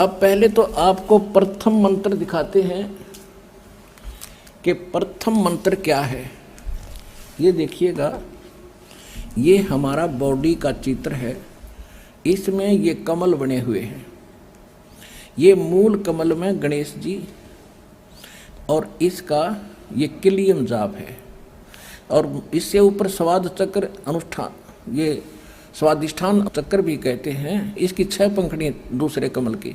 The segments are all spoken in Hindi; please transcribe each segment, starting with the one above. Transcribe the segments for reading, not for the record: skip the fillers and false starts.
अब पहले तो आपको प्रथम मंत्र दिखाते हैं कि प्रथम मंत्र क्या है। ये देखिएगा, ये हमारा बॉडी का चित्र है। इसमें ये कमल बने हुए हैं। ये मूल कमल में गणेश जी और इसका ये किलियम जाप है। और इससे ऊपर स्वाद चक्र अनुष्ठान, ये स्वादिष्ठान चक्र भी कहते हैं। इसकी 6 पंखुड़ियाँ दूसरे कमल की।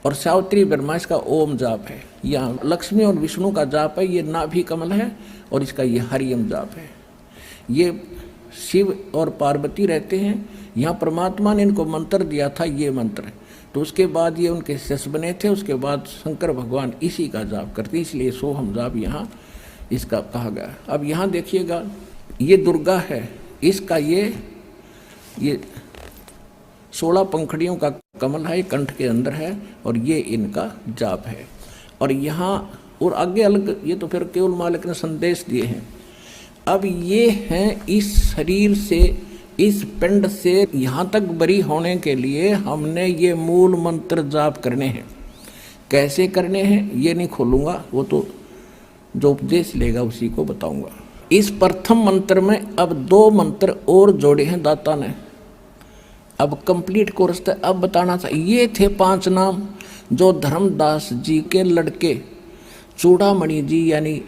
और सावित्री ब्रह्मा इसका ओम जाप है। यहाँ लक्ष्मी और विष्णु का जाप है। ये नाभि कमल है और इसका ये हरियम जाप है। ये शिव और पार्वती रहते हैं। यहाँ परमात्मा ने इनको मंत्र दिया था, ये मंत्र। तो उसके बाद ये उनके शिष्य बने थे। उसके बाद शंकर भगवान इसी का जाप करते, इसलिए सोहम जाप यहाँ इसका कहा गया। अब यहाँ देखिएगा, ये दुर्गा है। इसका ये 16 पंखुड़ियों का कमल है, कंठ के अंदर है और ये इनका जाप है। और यहाँ और आगे अलग, ये तो फिर केवल मालिक ने संदेश दिए हैं। अब ये हैं इस शरीर से, इस पिंड से यहाँ तक बरी होने के लिए हमने ये मूल मंत्र जाप करने हैं। कैसे करने हैं ये नहीं खोलूँगा, वो तो जो उपदेश लेगा उसी को बताऊँगा। इस प्रथम मंत्र में अब 2 मंत्र और जोड़े हैं दाता ने। अब कंप्लीट कोर्स था। अब बताना था, ये थे 5 नाम जो धर्मदास जी के लड़के चूड़ामणि जी यानी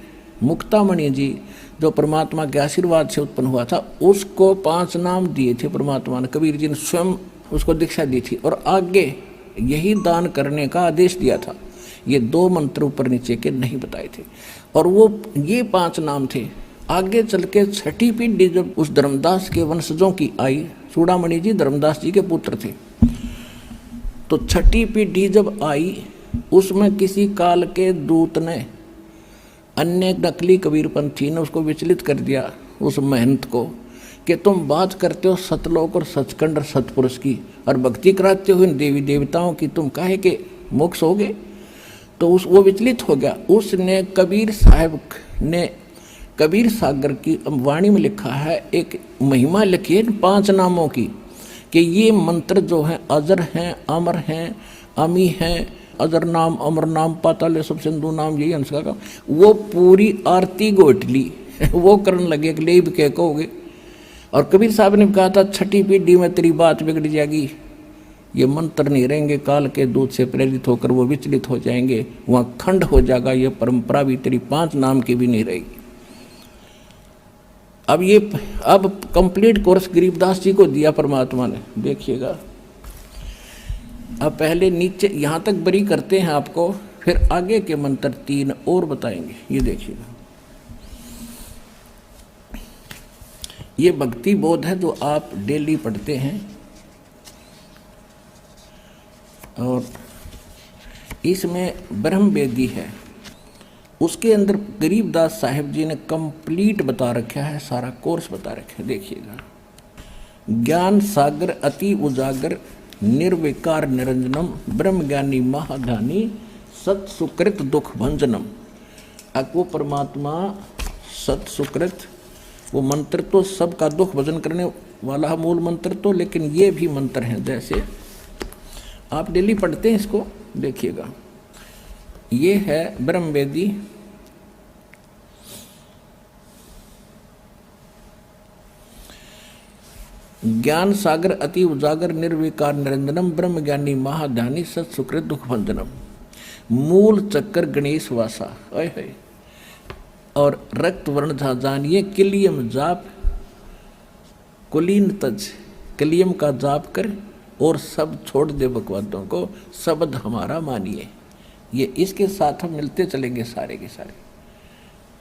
मुक्तामणि जी, जो परमात्मा के आशीर्वाद से उत्पन्न हुआ था, उसको 5 नाम दिए थे परमात्मा ने। कबीर जी ने स्वयं उसको दीक्षा दी थी और आगे यही दान करने का आदेश दिया था। ये 2 मंत्र ऊपर नीचे के नहीं बताए थे। और वो ये 5 नाम थे। आगे चल के 6ठी पीढ़ी जब उस धर्मदास के वंशजों की आई, चूड़ामणि जी धर्मदास जी के पुत्र थे, तो 6ठी पीढ़ी जब आई उसमें किसी काल के दूत ने, अन्य नकली कबीरपंथी ने उसको विचलित कर दिया, उस महंत को, कि तुम बात करते हो सतलोक और सचखंड और सतपुरुष की और भक्ति कराते हो इन देवी देवताओं की, तुम काहे के मोक्ष होगे। तो वो विचलित हो गया। उसने कबीर साहब ने कबीर सागर की वाणी में लिखा है, एक महिमा लिखी है 5 नामों की, कि ये मंत्र जो हैं अजर हैं, अमर हैं, अमी हैं, अजर नाम, अमर नाम, पाताल सब सिंधु नाम, यही अंश का। वो पूरी आरती गोटली वो करने लगे कि ले के कहोगे। और कबीर साहब ने कहा था 6ठी पीढ़ी में तेरी बात बिगड़ जाएगी, ये मंत्र नहीं रहेंगे, काल के दूत से प्रेरित होकर वो विचलित हो जाएंगे, वहाँ खंड हो जाएगा, ये परंपरा भी तेरी 5 नाम की भी नहीं रहेगी। अब कंप्लीट कोर्स गरीबदास जी को दिया परमात्मा ने। देखिएगा, अब पहले नीचे यहाँ तक बरी करते हैं आपको, फिर आगे के मंत्र 3 और बताएंगे। ये देखिएगा, ये भक्ति बोध है जो आप डेली पढ़ते हैं। और इसमें ब्रह्म वेदी है, उसके अंदर गरीबदास साहिब जी ने कंप्लीट बता रखा है, सारा कोर्स बता रखा है। देखिएगा, ज्ञान सागर अति उजागर निर्विकार निरंजनम ब्रह्म ज्ञानी महाधानी सत सुकृत दुख भंजनम। अब वो परमात्मा सत सुकृत, वो मंत्र तो सबका दुख भजन करने वाला है मूल मंत्र तो, लेकिन ये भी मंत्र हैं जैसे आप डेली पढ़ते हैं इसको। देखिएगा, ये है ब्रह्मवेदी। ज्ञान सागर अति उजागर निर्विकार निरंजनम ब्रह्म ज्ञानी महाध्यानी सत सुकृत दुख भंजनम मूल चक्कर गणेश वासा है। और रक्त वर्ण जानिए किलियम जाप कुलीन तज, किलियम का जाप कर और सब छोड़ दे बकवादों को, शब्द हमारा मानिए। ये इसके साथ हम मिलते चलेंगे सारे के सारे।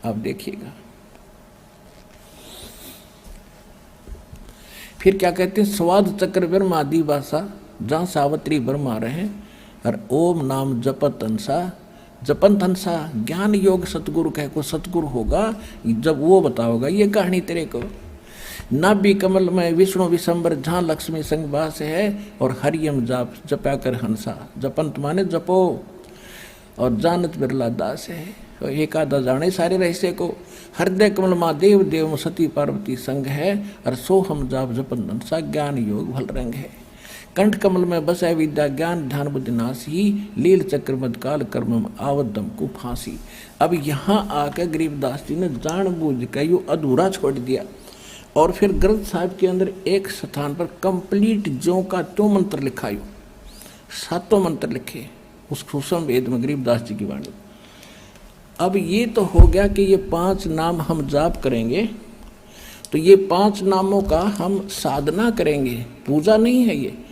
आप देखिएगा, फिर क्या कहते हैं, स्वाद चक्र ब्रह्म आदि भाषा जहाँ सावित्री ब्रह्म आ रहे हैं। और ओम नाम जपत अंसा, जपंत हंसा ज्ञान योग सतगुरु कह को सतगुरु होगा जब वो बताओगा ये कहानी तेरे को। नाभि कमल में विष्णु विशंबर जहाँ लक्ष्मी संग वास है। और हरियम जाप जपा कर हंसा, जपंत माने जपो। और जानत बिरला दास है, एक आधा जाने सारे रहस्य को। हृदय कमल माँ देव देव सती पार्वती संग है। और सो हम जाप जपन हंसा ज्ञान योग भल रंग है। कंठ कमल में बसै विद्या ज्ञान ध्यान बुद्धि नासी, लील चक्र मद काल कर्म आवदम को फांसी। अब यहाँ आकर गरीबदास जी ने जानबूझ कर यो अधूरा छोड़ दिया और फिर ग्रंथ साहिब के अंदर एक स्थान पर कंप्लीट ज्यों का त्यों मंत्र लिखा, यो 7 मंत्र लिखे उस सूक्ष्म वेद में गरीबदास जी की वाणी। अब ये तो हो गया कि ये 5 नाम हम जाप करेंगे, तो ये 5 नामों का हम साधना करेंगे, पूजा नहीं है ये।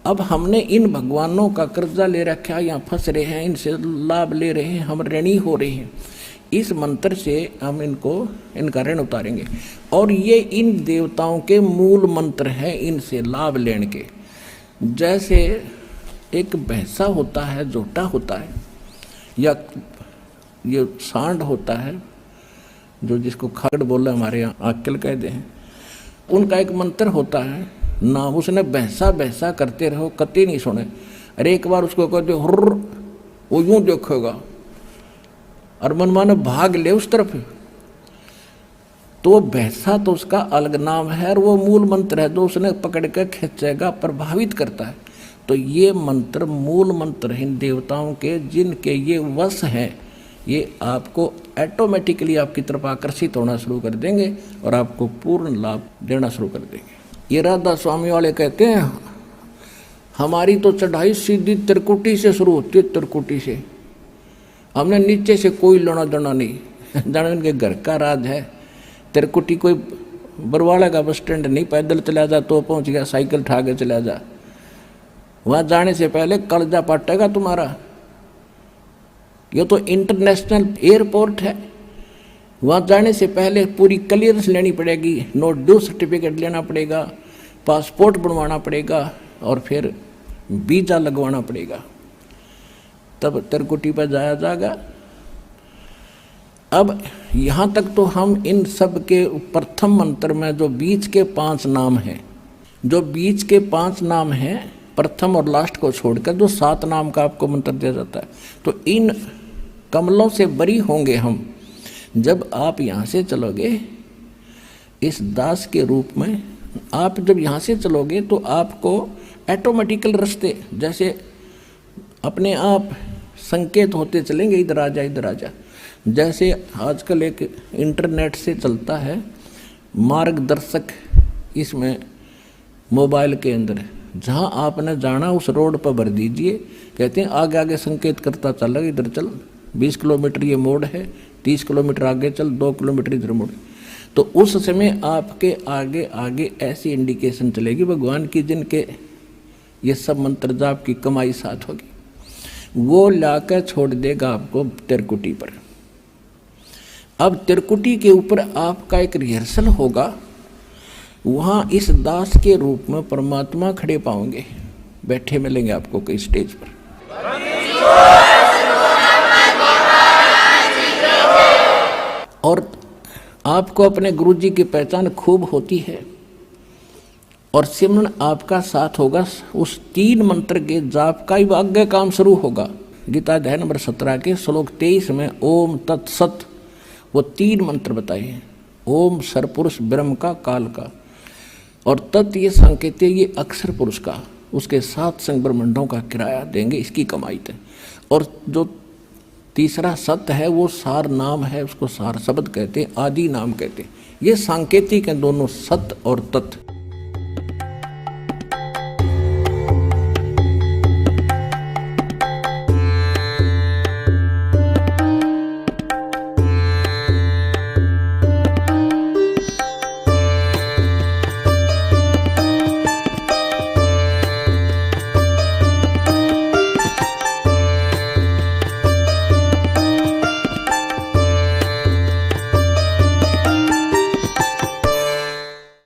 अब हमने इन भगवानों का कर्जा ले रखा है, यहाँ फंस रहे हैं, इनसे लाभ ले रहे हैं, हम ऋणी हो रहे हैं। इस मंत्र से हम इनका ऋण उतारेंगे और ये इन देवताओं के मूल मंत्र हैं, इनसे लाभ लेने के। जैसे एक भैंसा होता है, जोटा होता है, या ये सांड होता है, जो जिसको खगड़ बोल रहे हमारे यहाँ आक्कल कहते हैं, उनका एक मंत्र होता है नाम, उसने भैंसा भैंसा करते रहो, कति नहीं सुने। अरे एक बार उसको कहते हुर्र, वो यूं देखेगा और मनमाने भाग ले उस तरफ। तो वो भैंसा तो उसका अलग नाम है और वो मूल मंत्र है जो उसने पकड़ कर खींचेगा, प्रभावित करता है। तो ये मंत्र मूल मंत्र हैं देवताओं के, जिनके ये वश हैं, ये आपको ऑटोमेटिकली आपकी तरफ आकर्षित होना शुरू कर देंगे और आपको पूर्ण लाभ देना शुरू कर देंगे। ये राधा स्वामी वाले कहते हैं हमारी तो चढ़ाई सीधी त्रिकुटी से शुरू होती है, त्रिकुटी से। हमने नीचे से कोई लेना देना नहीं, जाने इनके घर का राज है। त्रिकुटी कोई बरवाड़ा का बस स्टैंड नहीं, पैदल चला जा तो पहुंच गया, साइकिल उठा के चला जा। वहां जाने से पहले कलजा पटेगा तुम्हारा। ये तो इंटरनेशनल एयरपोर्ट है, वहाँ जाने से पहले पूरी क्लियरेंस लेनी पड़ेगी, नो ड्यू सर्टिफिकेट लेना पड़ेगा, पासपोर्ट बनवाना पड़ेगा और फिर वीज़ा लगवाना पड़ेगा, तब त्रिकुटी पर जाया जाएगा। अब यहाँ तक तो हम इन सब के प्रथम मंत्र में जो बीच के 5 नाम हैं, जो बीच के 5 नाम हैं, प्रथम और लास्ट को छोड़कर जो 7 नाम का आपको मंत्र दिया जाता है, तो इन कमलों से बरी होंगे हम। जब आप यहाँ से चलोगे इस दास के रूप में, आप जब यहाँ से चलोगे तो आपको ऑटोमेटिकल रास्ते जैसे अपने आप संकेत होते चलेंगे, इधर आ जा इधर आ जा। जैसे आजकल एक इंटरनेट से चलता है मार्गदर्शक, इसमें मोबाइल के अंदर जहाँ आपने जाना उस रोड पर भर दीजिए, कहते हैं आगे आगे संकेत करता चल, इधर चल, 20 किलोमीटर ये मोड़ है, 30 किलोमीटर आगे चल, 2 किलोमीटर इधर मुड़। तो उस समय आपके आगे आगे ऐसी इंडिकेशन चलेगी भगवान की, जिनके ये सब मंत्र जाप की कमाई साथ होगी, वो लाकर छोड़ देगा आपको त्रिकुटी पर। अब त्रिकुटी के ऊपर आपका एक रिहर्सल होगा, वहाँ इस दास के रूप में परमात्मा खड़े पाओगे, बैठे मिलेंगे आपको कई स्टेज पर। और आपको अपने गुरुजी की पहचान खूब होती है और सिमरन आपका साथ होगा। उस 3 मंत्र के जाप का ही आगे काम शुरू होगा। गीता अध्याय नंबर 17 के श्लोक 23 में ओम तत्सत वो 3 मंत्र बताए हैं। ओम सरपुरुष ब्रह्म का, काल का, और तत् ये संकेत है ये अक्षर पुरुष का, उसके 7 संग ब्रह्मंडों का किराया देंगे, इसकी कमाई थे। और जो तीसरा सत्य है वो सार नाम है, उसको सार शब्द कहते हैं, आदि नाम कहते हैं। ये सांकेतिक हैं दोनों, सत्य और तत्।